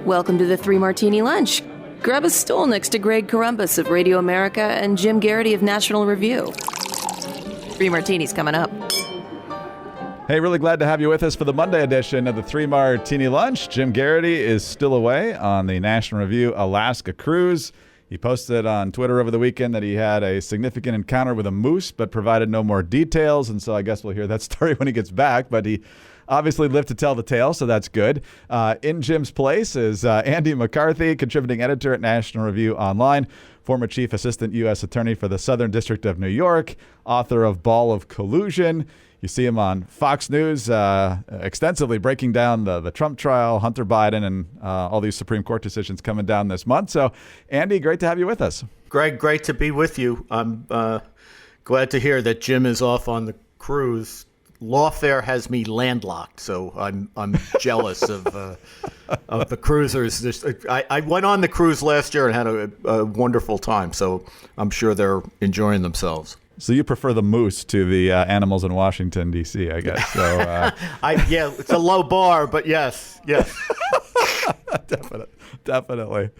Welcome to the Three Martini Lunch. Grab a stool next to Greg Columbus of Radio America and Jim Garrity of National Review. Three Martinis coming up. Hey, really glad to have you with us for the Monday edition of the Three Martini Lunch. Jim Garrity is still away on the National Review Alaska cruise. He posted on Twitter over the weekend that he had a significant encounter with a moose, but provided no more details. And so I guess we'll hear that story when he gets back. But he obviously lived to tell the tale, so that's good. In Jim's place is Andy McCarthy, contributing editor at National Review Online, former Chief Assistant U.S. Attorney for the Southern District of New York, author of Ball of Collusion. You see him on Fox News extensively breaking down the Trump trial, Hunter Biden, and all these Supreme Court decisions coming down this month. So, Andy, great to have you with us. Greg, great to be with you. I'm glad to hear that Jim is off on the cruise. Lawfare has me landlocked, so I'm jealous of the cruisers. I went on the cruise last year and had a wonderful time, so I'm sure they're enjoying themselves. So you prefer the moose to the animals in Washington, D.C., I guess. So, yeah, it's a low bar, but yes. Definitely.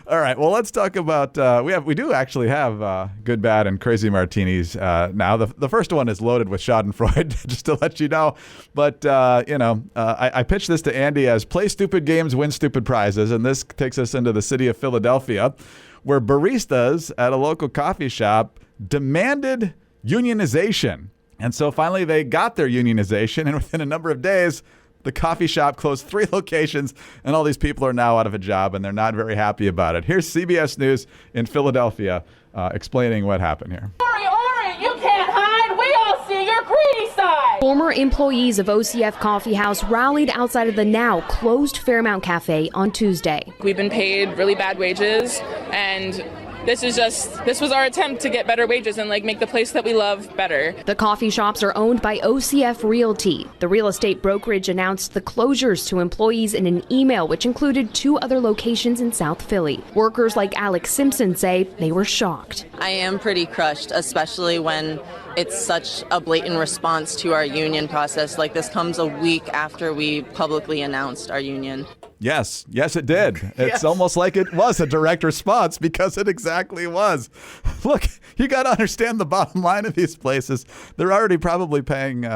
All right. Well, let's talk about. We do actually have good, bad, and crazy martinis now. The first one is loaded with Schadenfreude, just to let you know. But I pitched this to Andy as play stupid games, win stupid prizes, and this takes us into the city of Philadelphia, where baristas at a local coffee shop demanded unionization. And so finally they got their unionization, and within a number of days, the coffee shop closed 3 locations, and all these people are now out of a job, and they're not very happy about it. Here's CBS News in Philadelphia explaining what happened here. Ori, you can't hide. We all see your greedy side. Former employees of OCF Coffee House rallied outside of the now closed Fairmount Cafe on Tuesday. We've been paid really bad wages, and this was our attempt to get better wages and make the place that we love better. The coffee shops are owned by OCF Realty. The real estate brokerage announced the closures to employees in an email, which included 2 other locations in South Philly. Workers like Alex Simpson say they were shocked. I am pretty crushed, especially when it's such a blatant response to our union process. This comes a week after we publicly announced our union. Yes, it did. It's almost like it was a direct response, because it exactly was. Look, you got to understand the bottom line of these places. They're already probably paying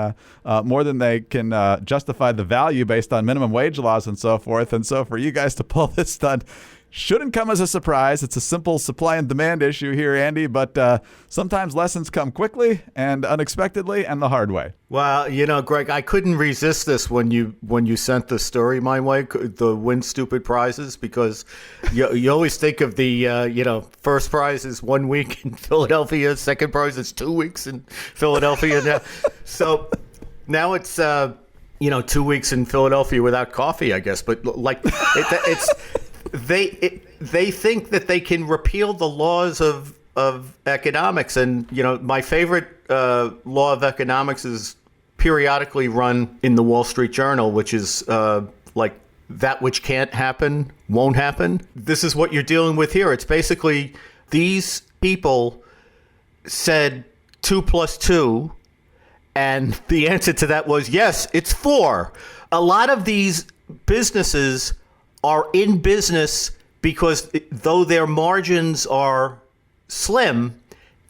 more than they can justify the value based on minimum wage laws and so forth. And so for you guys to pull this stunt shouldn't come as a surprise. It's a simple supply and demand issue here, Andy, but sometimes lessons come quickly and unexpectedly and the hard way. Well, Greg, I couldn't resist this when you sent the story my way, the win stupid prizes, because you always think of the, first prize is 1 week in Philadelphia, second prize is 2 weeks in Philadelphia. Now. So now it's, 2 weeks in Philadelphia without coffee, I guess. But it's... They think that they can repeal the laws of economics, and my favorite law of economics is periodically run in the Wall Street Journal, which is that which can't happen won't happen. This is what you're dealing with here. It's basically these people said 2 + 2, and the answer to that was yes, it's 4. A lot of these businesses are in business because though their margins are slim,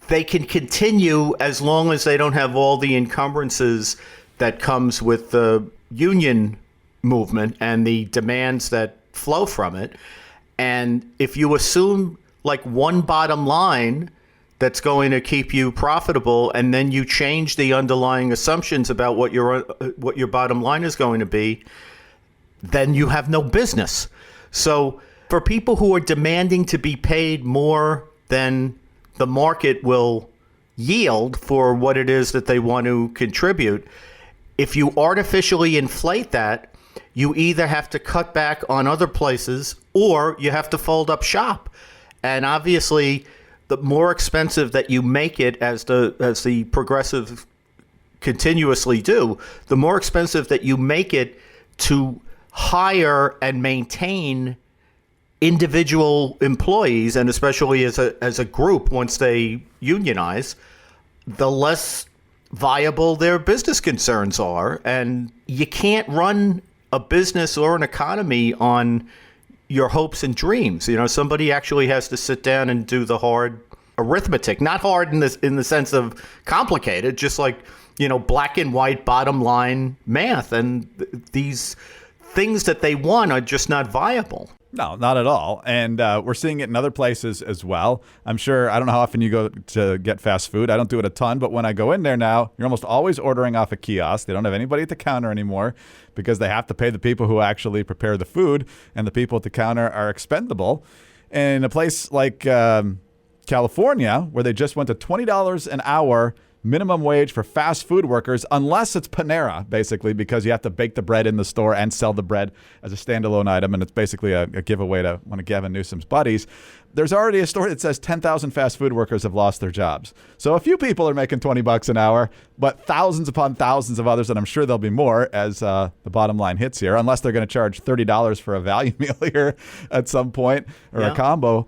they can continue as long as they don't have all the encumbrances that comes with the union movement and the demands that flow from it. And if you assume one bottom line that's going to keep you profitable, and then you change the underlying assumptions about what your bottom line is going to be, then you have no business. So for people who are demanding to be paid more than the market will yield for what it is that they want to contribute, if you artificially inflate that, you either have to cut back on other places or you have to fold up shop. And obviously, the more expensive that you make it, as the progressives continuously do, the more expensive that you make it to hire and maintain individual employees, and especially as a group once they unionize, the less viable their business concerns are. And you can't run a business or an economy on your hopes and dreams. Somebody actually has to sit down and do the hard arithmetic, not hard in the sense of complicated, just like, black and white bottom line math. And these things that they want are just not viable. No, not at all. And we're seeing it in other places as well. I'm sure, I don't know how often you go to get fast food. I don't do it a ton, but when I go in there now, you're almost always ordering off a kiosk. They don't have anybody at the counter anymore because they have to pay the people who actually prepare the food, and the people at the counter are expendable. And in a place like California, where they just went to $20 an hour minimum wage for fast food workers, unless it's Panera, basically, because you have to bake the bread in the store and sell the bread as a standalone item, and it's basically a giveaway to one of Gavin Newsom's buddies. There's already a story that says 10,000 fast food workers have lost their jobs. So a few people are making $20 an hour, but thousands upon thousands of others, and I'm sure there'll be more as the bottom line hits here, unless they're going to charge $30 for a value meal here at some point, or a combo.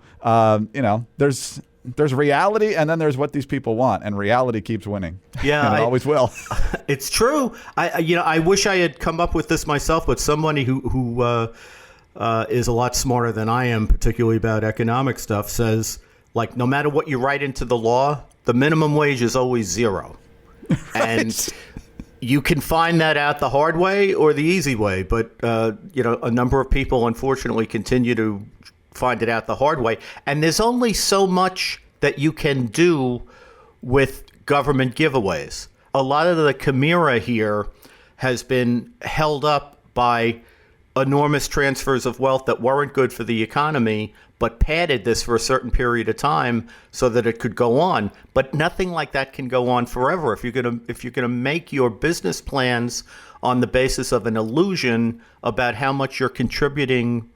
There's reality, and then there's what these people want, and reality keeps winning. Yeah, and it always will. It's true. I wish I had come up with this myself, but somebody who is a lot smarter than I am, particularly about economic stuff, says, like, no matter what you write into the law, the minimum wage is always zero. Right. And you can find that out the hard way or the easy way, but a number of people unfortunately continue to find it out the hard way. And there's only so much that you can do with government giveaways. A lot of the chimera here has been held up by enormous transfers of wealth that weren't good for the economy, but padded this for a certain period of time so that it could go on. But nothing like that can go on forever. If you're gonna make your business plans on the basis of an illusion about how much you're contributing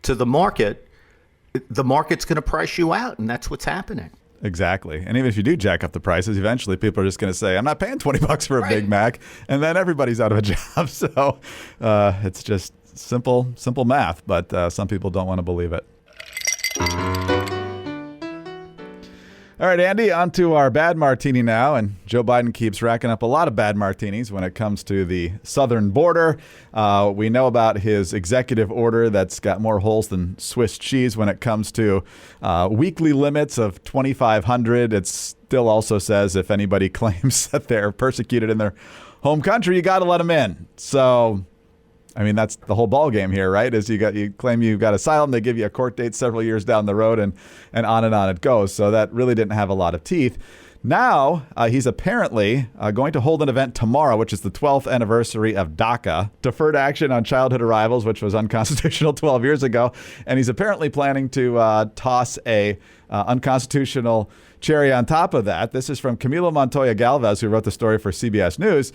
to the market's going to price you out, and that's what's happening. Exactly. And even if you do jack up the prices, eventually people are just going to say, I'm not paying $20 for a Big Mac, and then everybody's out of a job. So it's just simple math, but some people don't want to believe it. All right, Andy, on to our bad martini now. And Joe Biden keeps racking up a lot of bad martinis when it comes to the southern border. We know about his executive order that's got more holes than Swiss cheese when it comes to weekly limits of 2,500. It still also says if anybody claims that they're persecuted in their home country, you got to let them in. So, I mean, that's the whole ball game here, right? Is you claim you've got asylum, they give you a court date several years down the road, and on it goes. So that really didn't have a lot of teeth. Now, he's apparently going to hold an event tomorrow, which is the 12th anniversary of DACA, Deferred Action on Childhood Arrivals, which was unconstitutional 12 years ago. And he's apparently planning to toss a unconstitutional cherry on top of that. This is from Camilo Montoya Galvez, who wrote the story for CBS News.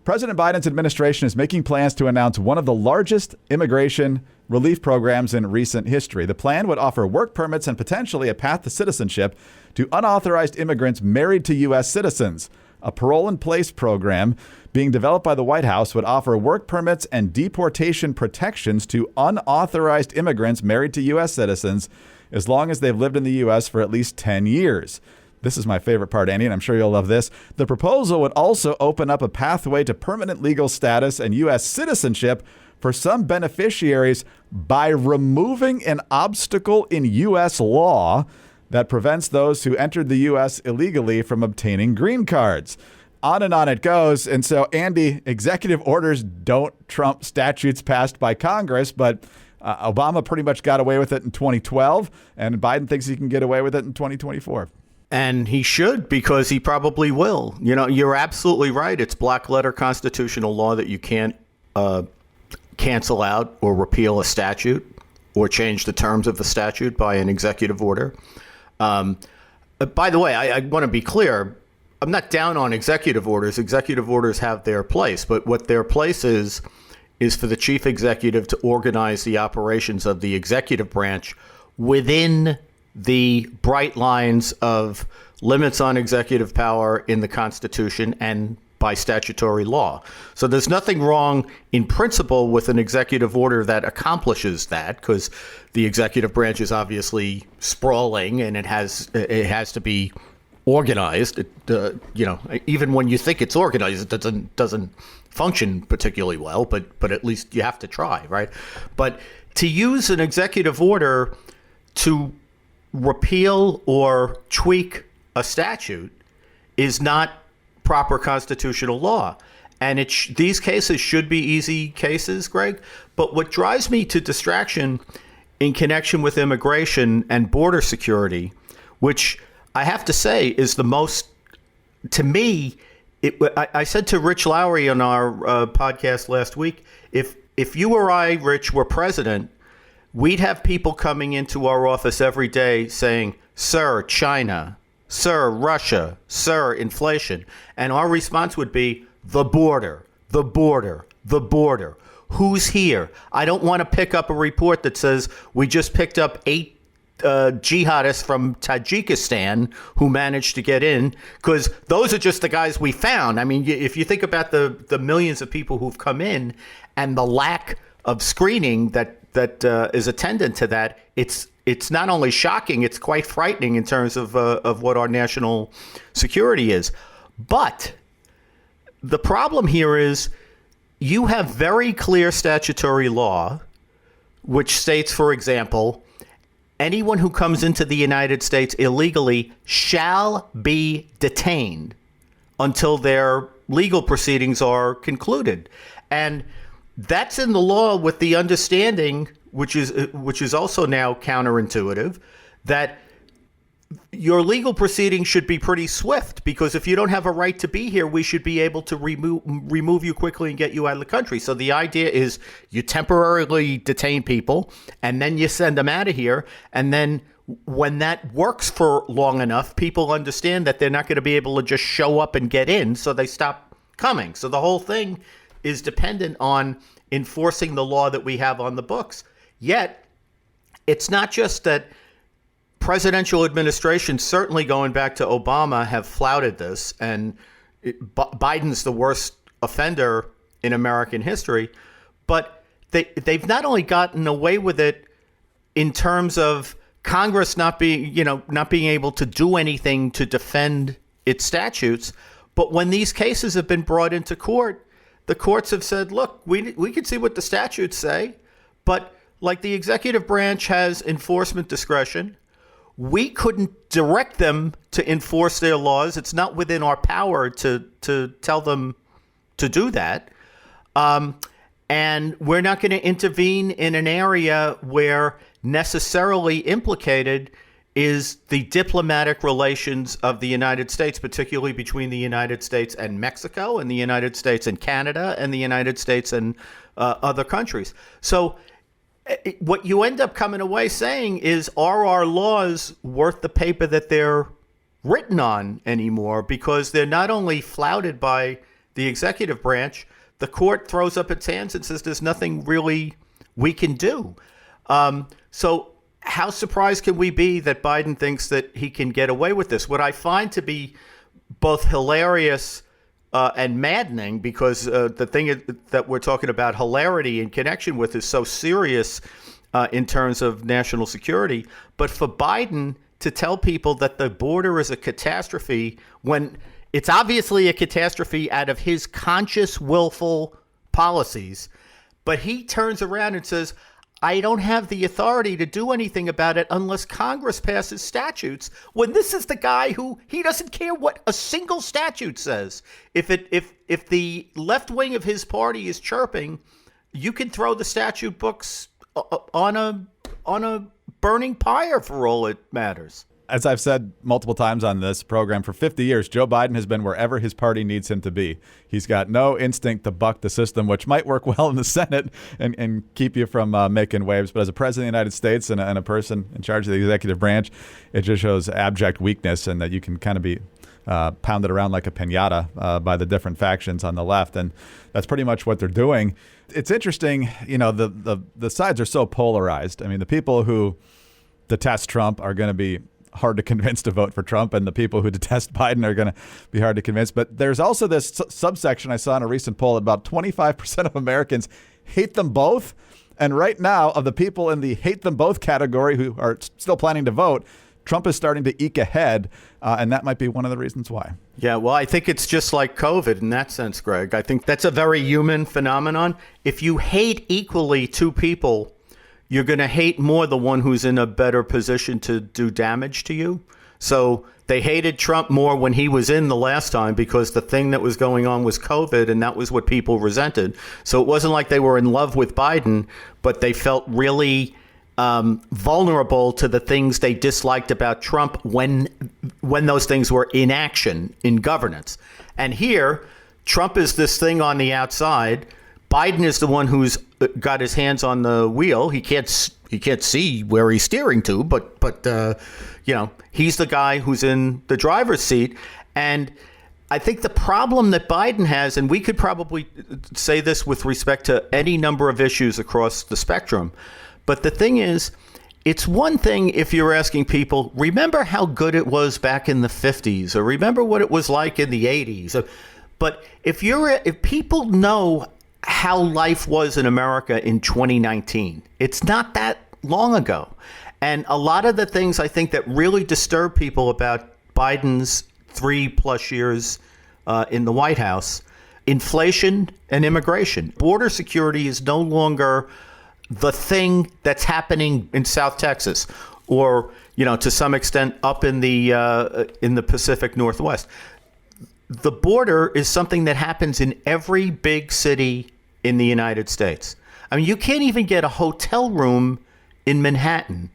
President Biden's administration is making plans to announce one of the largest immigration relief programs in recent history. The plan would offer work permits and potentially a path to citizenship to unauthorized immigrants married to U.S. citizens. A parole-in-place program being developed by the White House would offer work permits and deportation protections to unauthorized immigrants married to U.S. citizens as long as they've lived in the U.S. for at least 10 years. This is my favorite part, Andy, and I'm sure you'll love this. The proposal would also open up a pathway to permanent legal status and U.S. citizenship for some beneficiaries by removing an obstacle in U.S. law that prevents those who entered the U.S. illegally from obtaining green cards. On and on it goes. And so, Andy, executive orders don't trump statutes passed by Congress, but Obama pretty much got away with it in 2012, and Biden thinks he can get away with it in 2024. And he should, because he probably will. You're absolutely right. It's black letter constitutional law that you can't cancel out or repeal a statute or change the terms of a statute by an executive order. By the way, I want to be clear. I'm not down on executive orders. Executive orders have their place. But what their place is for the chief executive to organize the operations of the executive branch within the bright lines of limits on executive power in the Constitution and by statutory law. So there's nothing wrong in principle with an executive order that accomplishes that, because the executive branch is obviously sprawling and it has to be organized. Even when you think it's organized, it doesn't function particularly well. But at least you have to try, right? But to use an executive order to repeal or tweak a statute is not proper constitutional law. And these cases should be easy cases, Greg. But what drives me to distraction in connection with immigration and border security, which I have to say is the most, to me, I said to Rich Lowry on our podcast last week, if you or I, Rich, were president, we'd have people coming into our office every day saying, "Sir, China, sir, Russia, sir, inflation." And our response would be, the border, the border, the border. Who's here? I don't want to pick up a report that says we just picked up 8 jihadists from Tajikistan who managed to get in, because those are just the guys we found. I mean, if you think about the millions of people who've come in and the lack of screening that is attendant to that, it's not only shocking, it's quite frightening in terms of what our national security is. But the problem here is you have very clear statutory law, which states, for example, anyone who comes into the United States illegally shall be detained until their legal proceedings are concluded. And that's in the law with the understanding, which is also now counterintuitive, that your legal proceedings should be pretty swift, because if you don't have a right to be here, we should be able to remove you quickly and get you out of the country. So the idea is you temporarily detain people and then you send them out of here. And then when that works for long enough, people understand that they're not going to be able to just show up and get in, so they stop coming. So the whole thing is dependent on enforcing the law that we have on the books. Yet, it's not just that presidential administrations, certainly going back to Obama, have flouted this, and Biden's the worst offender in American history, but they've not only gotten away with it in terms of Congress not being able to do anything to defend its statutes, but when these cases have been brought into court, the courts have said, look, we can see what the statutes say, but like the executive branch has enforcement discretion, we couldn't direct them to enforce their laws. It's not within our power to tell them to do that. And we're not going to intervene in an area where necessarily implicated is the diplomatic relations of the United States, particularly between the United States and Mexico, and the United States and Canada, and the United States and other countries. So what you end up coming away saying is, are our laws worth the paper that they're written on anymore? Because they're not only flouted by the executive branch, the court throws up its hands and says there's nothing really we can do. So how surprised can we be that Biden thinks that he can get away with this? What I find to be both hilarious and maddening, because the thing that we're talking about hilarity in connection with is so serious in terms of national security. But for Biden to tell people that the border is a catastrophe when it's obviously a catastrophe out of his conscious, willful policies, but he turns around and says, I don't have the authority to do anything about it unless Congress passes statutes, when this is the guy who, he doesn't care what a single statute says. If the left wing of his party is chirping, you can throw the statute books on a burning pyre for all it matters. As I've said multiple times on this program, for 50 years, Joe Biden has been wherever his party needs him to be. He's got no instinct to buck the system, which might work well in the Senate and keep you from making waves. But as a president of the United States and a person in charge of the executive branch, it just shows abject weakness, and that you can kind of be pounded around like a piñata by the different factions on the left. And that's pretty much what they're doing. It's interesting, the sides are so polarized. I mean, the people who detest Trump are going to be hard to convince to vote for Trump, and the people who detest Biden are going to be hard to convince. But there's also this subsection I saw in a recent poll that about 25% of Americans hate them both. And right now, of the people in the hate them both category who are still planning to vote, Trump is starting to eke ahead, and that might be one of the reasons why. Yeah, well, I think it's just like COVID in that sense, Greg. I think that's a very human phenomenon. If you hate equally two people, you're going to hate more the one who's in a better position to do damage to you. So they hated Trump more when he was in the last time because the thing that was going on was COVID, and that was what people resented. So it wasn't like they were in love with Biden, but they felt really vulnerable to the things they disliked about Trump when those things were in action in governance. And here, Trump is this thing on the outside. Biden is the one who's got his hands on the wheel. He can't see where he's steering to, but he's the guy who's in the driver's seat. And I think the problem that Biden has, and we could probably say this with respect to any number of issues across the spectrum, but the thing is, it's one thing if you're asking people, remember how good it was back in the 50s, or remember what it was like in the 80s. But if people know how life was in America in 2019, it's not that long ago. And a lot of the things I think that really disturb people about Biden's 3+ years in the White House, inflation and immigration. Border security is no longer the thing that's happening in South Texas or, to some extent up in the Pacific Northwest. The border is something that happens in every big city in the United States. I mean, you can't even get a hotel room in Manhattan,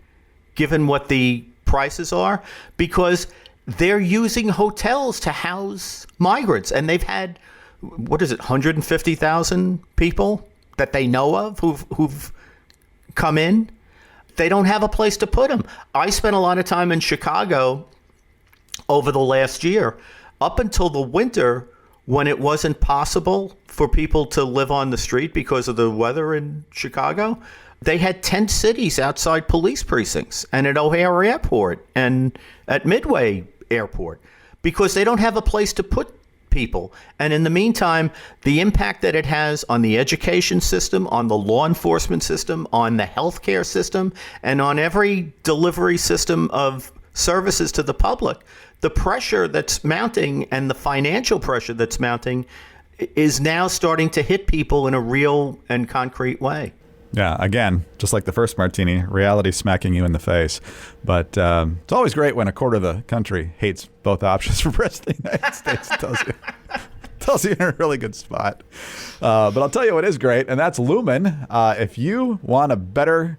given what the prices are, because they're using hotels to house migrants. And they've had, 150,000 people that they know of who've come in. They don't have a place to put them. I spent a lot of time in Chicago over the last year, up until the winter when it wasn't possible for people to live on the street because of the weather in Chicago. They had tent cities outside police precincts and at O'Hare Airport and at Midway Airport because they don't have a place to put people. And in the meantime, the impact that it has on the education system, on the law enforcement system, on the healthcare system, and on every delivery system of services to the public, the pressure that's mounting and the financial pressure that's mounting is now starting to hit people in a real and concrete way. Yeah, again, just like the first martini, reality smacking you in the face. But it's always great when a quarter of the country hates both options for president of the United States. It tells you in a really good spot. But I'll tell you what is great, and that's Lumen. If you want a better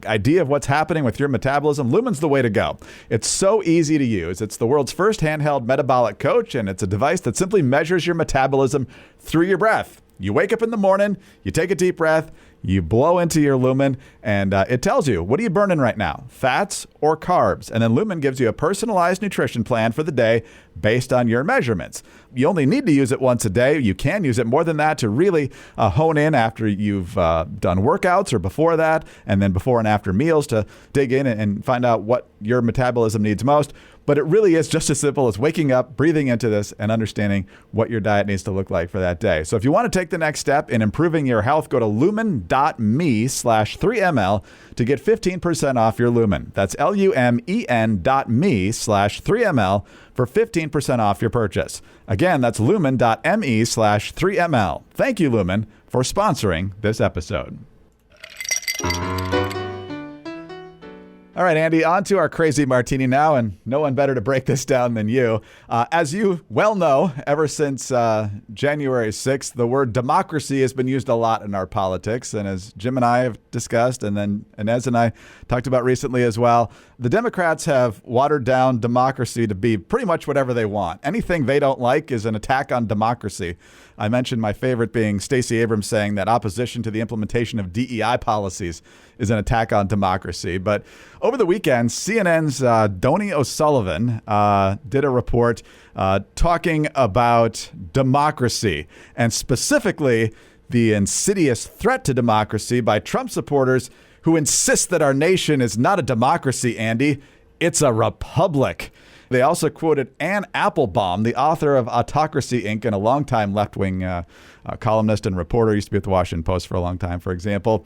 idea of what's happening with your metabolism, Lumen's the way to go. It's so easy to use. It's the world's first handheld metabolic coach, and it's a device that simply measures your metabolism through your breath. You wake up in the morning, you take a deep breath, you blow into your Lumen, and it tells you, what are you burning right now, fats or carbs? And then Lumen gives you a personalized nutrition plan for the day based on your measurements. You only need to use it once a day. You can use it more than that to really hone in after you've done workouts or before that, and then before and after meals to dig in and find out what your metabolism needs most. But it really is just as simple as waking up, breathing into this, and understanding what your diet needs to look like for that day. So if you want to take the next step in improving your health, go to lumen.me/3ml to get 15% off your Lumen. That's lumen.me/3ml for 15% off your purchase. Again, that's lumen.me/3ml. Thank you, Lumen, for sponsoring this episode. All right, Andy, on to our crazy martini now, and no one better to break this down than you. As you well know, ever since January 6th, the word democracy has been used a lot in our politics. And as Jim and I have discussed, and then Inez and I talked about recently as well, the Democrats have watered down democracy to be pretty much whatever they want. Anything they don't like is an attack on democracy. I mentioned my favorite being Stacey Abrams saying that opposition to the implementation of DEI policies is an attack on democracy. But over the weekend, CNN's Donny O'Sullivan did a report talking about democracy, and specifically the insidious threat to democracy by Trump supporters who insist that our nation is not a democracy, Andy. It's a republic. They also quoted Anne Applebaum, the author of Autocracy, Inc., and a longtime left-wing columnist and reporter, used to be at the Washington Post for a long time, for example.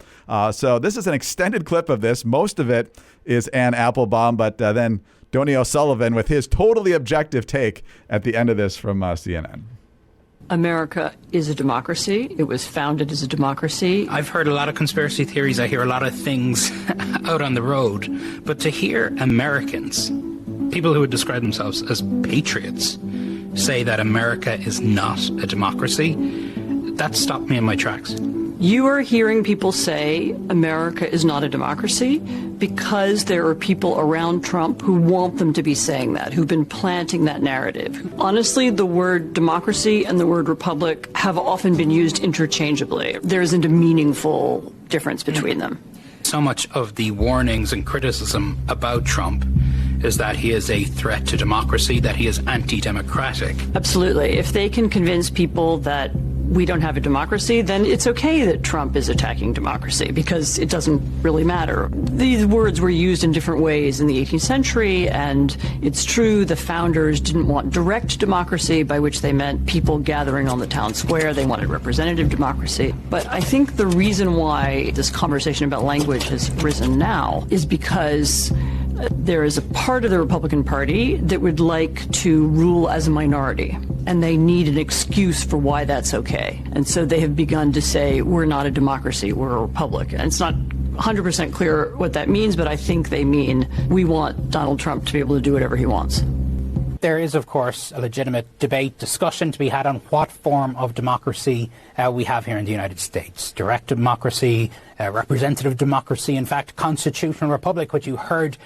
So this is an extended clip of this. Most of it is Anne Applebaum, but then Donny O'Sullivan with his totally objective take at the end of this from CNN. America is a democracy. It was founded as a democracy. I've heard a lot of conspiracy theories. I hear a lot of things out on the road. But to hear Americans, people who would describe themselves as patriots, say that America is not a democracy, that stopped me in my tracks. You are hearing people say America is not a democracy because there are people around Trump who want them to be saying that, who've been planting that narrative. Honestly, the word democracy and the word republic have often been used interchangeably. There isn't a meaningful difference between them. So much of the warnings and criticism about Trump is that he is a threat to democracy, that he is anti-democratic. Absolutely. If they can convince people that we don't have a democracy, then it's okay that Trump is attacking democracy because it doesn't really matter. These words were used in different ways in the 18th century, and it's true the founders didn't want direct democracy, by which they meant people gathering on the town square. They wanted representative democracy. But I think the reason why this conversation about language has risen now is because there is a part of the Republican Party that would like to rule as a minority, and they need an excuse for why that's okay. And so they have begun to say, we're not a democracy, we're a republic. And it's not 100% clear what that means, but I think they mean we want Donald Trump to be able to do whatever he wants. There is, of course, a legitimate debate, discussion to be had on what form of democracy we have here in the United States. Direct democracy, representative democracy, in fact, constitutional republic, which you heard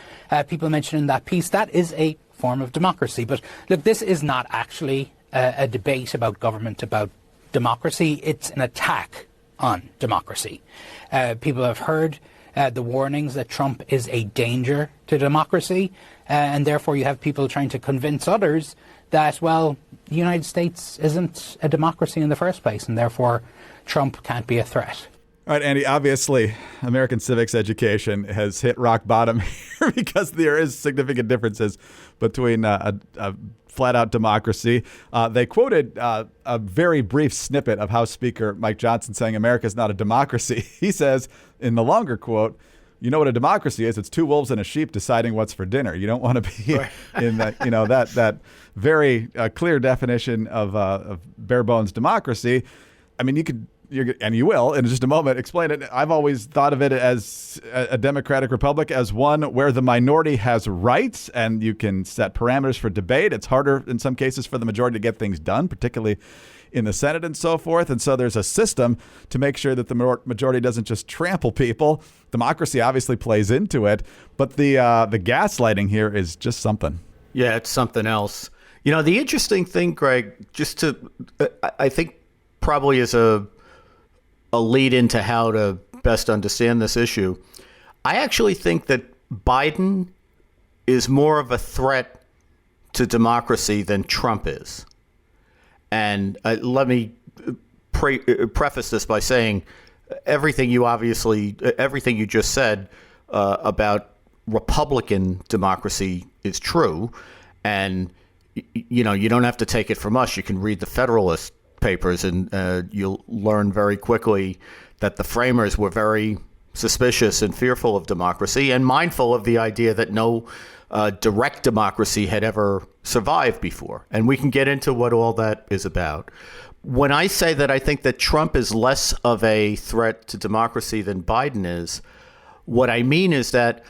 people mention in that piece. That is a form of democracy. But look, this is not actually a debate about government, about democracy. It's an attack on democracy. People have heard the warnings that Trump is a danger to democracy, and therefore you have people trying to convince others that, well, the United States isn't a democracy in the first place, and therefore Trump can't be a threat. All right, Andy, obviously American civics education has hit rock bottom here because there is significant differences between a flat-out democracy. They quoted a very brief snippet of House Speaker Mike Johnson saying America is not a democracy. He says in the longer quote, you know what a democracy is? It's two wolves and a sheep deciding what's for dinner. You don't want to be in that, that very clear definition of bare bones democracy. I mean, you will in just a moment explain it. I've always thought of it as a democratic republic as one where the minority has rights and you can set parameters for debate. It's harder in some cases for the majority to get things done, particularly in the Senate and so forth. And so there's a system to make sure that the majority doesn't just trample people. Democracy obviously plays into it, but the gaslighting here is just something. Yeah, it's something else. The interesting thing, Greg, I think probably is a lead into how to best understand this issue. I actually think that Biden is more of a threat to democracy than Trump is. And let me preface this by saying everything you just said about Republican democracy is true. And, you don't have to take it from us. You can read the Federalist Papers and you'll learn very quickly that the framers were very suspicious and fearful of democracy and mindful of the idea that no direct democracy had ever survived before. And we can get into what all that is about. When I say that I think that Trump is less of a threat to democracy than Biden is, what I mean is that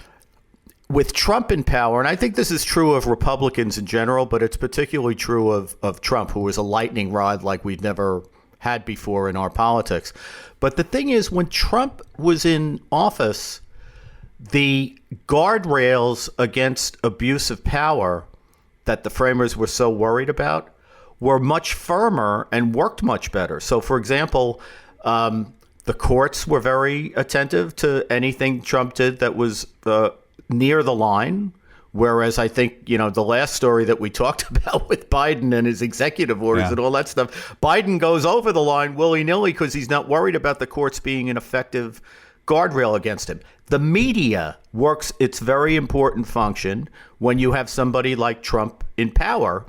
with Trump in power, and I think this is true of Republicans in general, but it's particularly true of Trump, who is a lightning rod like we've never had before in our politics. But the thing is, when Trump was in office, the guardrails against abuse of power that the framers were so worried about were much firmer and worked much better. So, for example, the courts were very attentive to anything Trump did that was near the line. Whereas I think, the last story that we talked about with Biden and his executive orders and all that stuff, Biden goes over the line willy-nilly because he's not worried about the courts being an effective guardrail against him. The media works its very important function when you have somebody like Trump in power,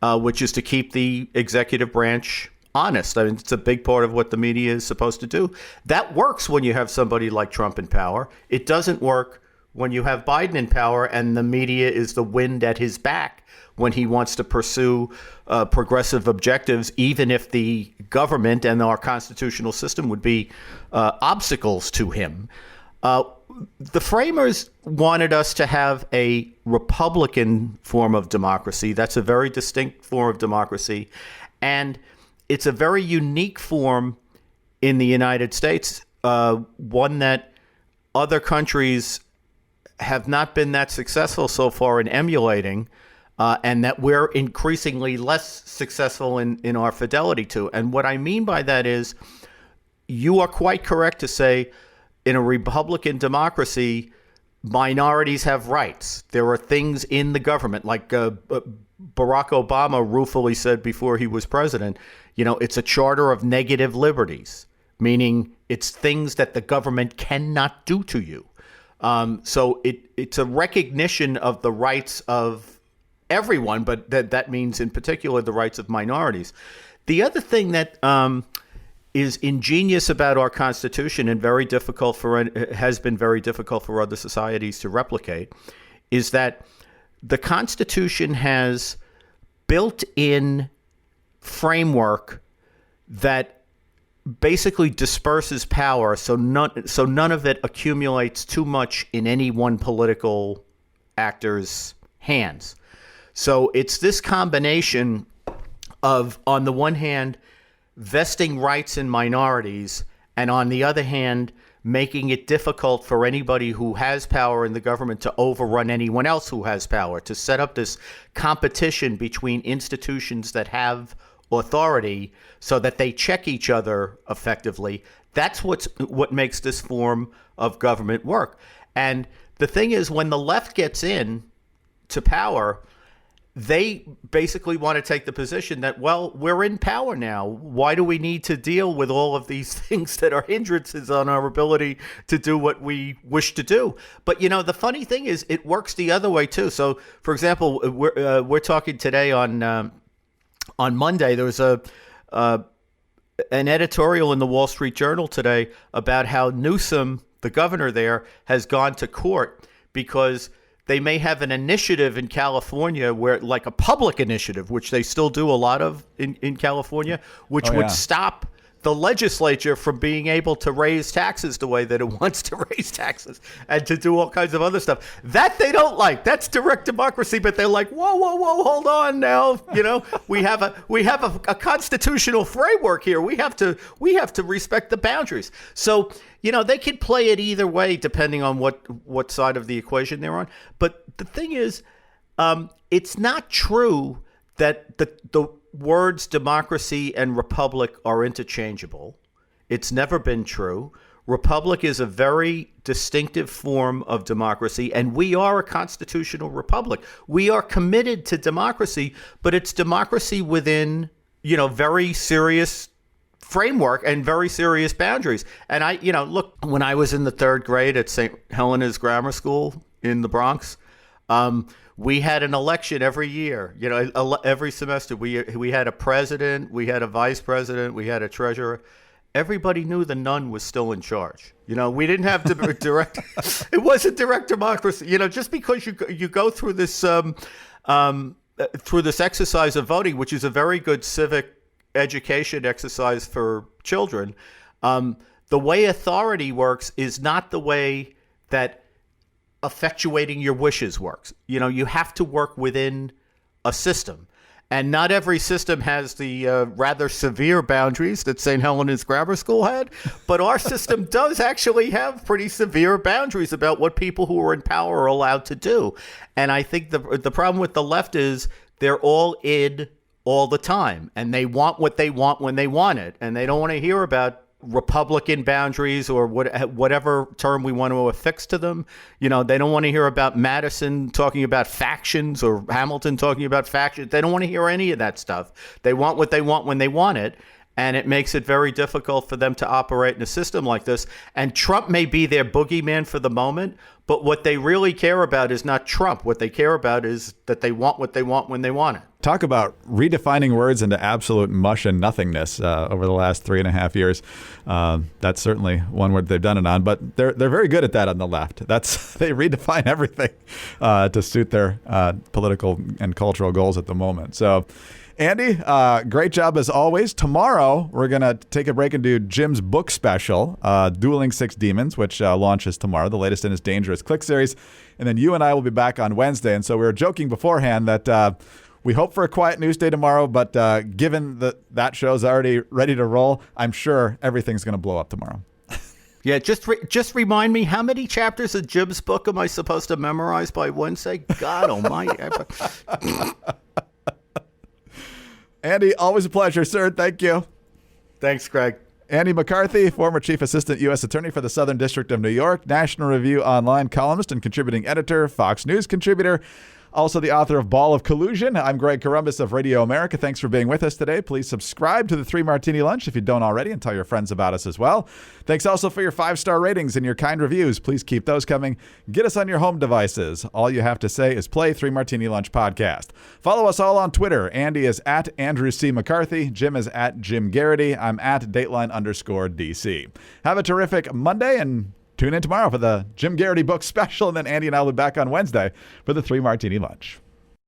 which is to keep the executive branch honest. I mean, it's a big part of what the media is supposed to do. That works when you have somebody like Trump in power. It doesn't work when you have Biden in power and the media is the wind at his back when he wants to pursue progressive objectives, even if the government and our constitutional system would be obstacles to him. The framers wanted us to have a Republican form of democracy. That's a very distinct form of democracy. And it's a very unique form in the United States, one that other countries have not been that successful so far in emulating, and that we're increasingly less successful in our fidelity to. And what I mean by that is, you are quite correct to say, in a Republican democracy, minorities have rights. There are things in the government, like Barack Obama ruefully said before he was president, it's a charter of negative liberties, meaning it's things that the government cannot do to you. So it's a recognition of the rights of everyone, but that means in particular the rights of minorities. The other thing that is ingenious about our Constitution and has been very difficult for other societies to replicate is that the Constitution has built-in framework that basically disperses power, so none of it accumulates too much in any one political actor's hands. So it's this combination of, on the one hand, vesting rights in minorities, and on the other hand, making it difficult for anybody who has power in the government to overrun anyone else who has power, to set up this competition between institutions that have authority so that they check each other effectively. That's what makes this form of government work. And the thing is, when the left gets in to power, they basically want to take the position that, well, we're in power now. Why do we need to deal with all of these things that are hindrances on our ability to do what we wish to do? But, the funny thing is, it works the other way, too. So, for example, we're talking today on Monday. There was an editorial in the Wall Street Journal today about how Newsom, the governor there, has gone to court because they may have an initiative in California where, like a public initiative, which they still do a lot of in California, which would stop the legislature from being able to raise taxes the way that it wants to raise taxes and to do all kinds of other stuff. That they don't like. That's direct democracy, but they're like, whoa, hold on now. We have a constitutional framework here. We have to respect the boundaries. So, they could play it either way depending on what side of the equation they're on. But the thing is, it's not true that the words democracy and republic are interchangeable. It's never been true. Republic is a very distinctive form of democracy, and we are a constitutional republic. We are committed to democracy, but it's democracy within, very serious framework and very serious boundaries. And look, when I was in the third grade at St. Helena's Grammar School in the Bronx, we had an election every year, every semester. We had a president, we had a vice president, we had a treasurer. Everybody knew the nun was still in charge. We didn't have direct. It wasn't direct democracy. Just because you go through this exercise of voting, which is a very good civic education exercise for children. The way authority works is not the way that effectuating your wishes works. You have to work within a system. And not every system has the rather severe boundaries that St. Helena's Grammar School had, but our system does actually have pretty severe boundaries about what people who are in power are allowed to do. And I think the problem with the left is they're all in all the time, and they want what they want when they want it, and they don't want to hear about Republican boundaries or whatever term we want to affix to them. They don't want to hear about Madison talking about factions or Hamilton talking about factions. They don't want to hear any of that stuff. They want what they want when they want it. and it makes it very difficult for them to operate in a system like this. And Trump may be their boogeyman for the moment, but what they really care about is not Trump. What they care about is that they want what they want when they want it. Talk about redefining words into absolute mush and nothingness over the last 3.5 years. That's certainly one word they've done it on, but they're very good at that on the left. They redefine everything to suit their political and cultural goals at the moment. So, Andy, great job as always. Tomorrow, we're going to take a break and do Jim's book special, Dueling Six Demons, which launches tomorrow, the latest in his Dangerous Click series. And then you and I will be back on Wednesday. And so we were joking beforehand that we hope for a quiet news day tomorrow, but given that show's already ready to roll, I'm sure everything's going to blow up tomorrow. Yeah, just remind me, how many chapters of Jim's book am I supposed to memorize by Wednesday? God almighty. Andy, always a pleasure, sir. Thank you. Thanks, Greg. Andy McCarthy, former Chief Assistant U.S. Attorney for the Southern District of New York, National Review Online columnist and contributing editor, Fox News contributor, also the author of Ball of Collusion. I'm Greg Corombos of Radio America. Thanks for being with us today. Please subscribe to the 3 Martini Lunch if you don't already, and tell your friends about us as well. Thanks also for your 5-star ratings and your kind reviews. Please keep those coming. Get us on your home devices. All you have to say is play 3 Martini Lunch podcast. Follow us all on Twitter. Andy is at Andrew C. McCarthy. Jim is at Jim Garrity. I'm at Dateline_DC. Have a terrific Monday, and tune in tomorrow for the Jim Garrity book special, and then Andy and I will be back on Wednesday for the 3 Martini Lunch.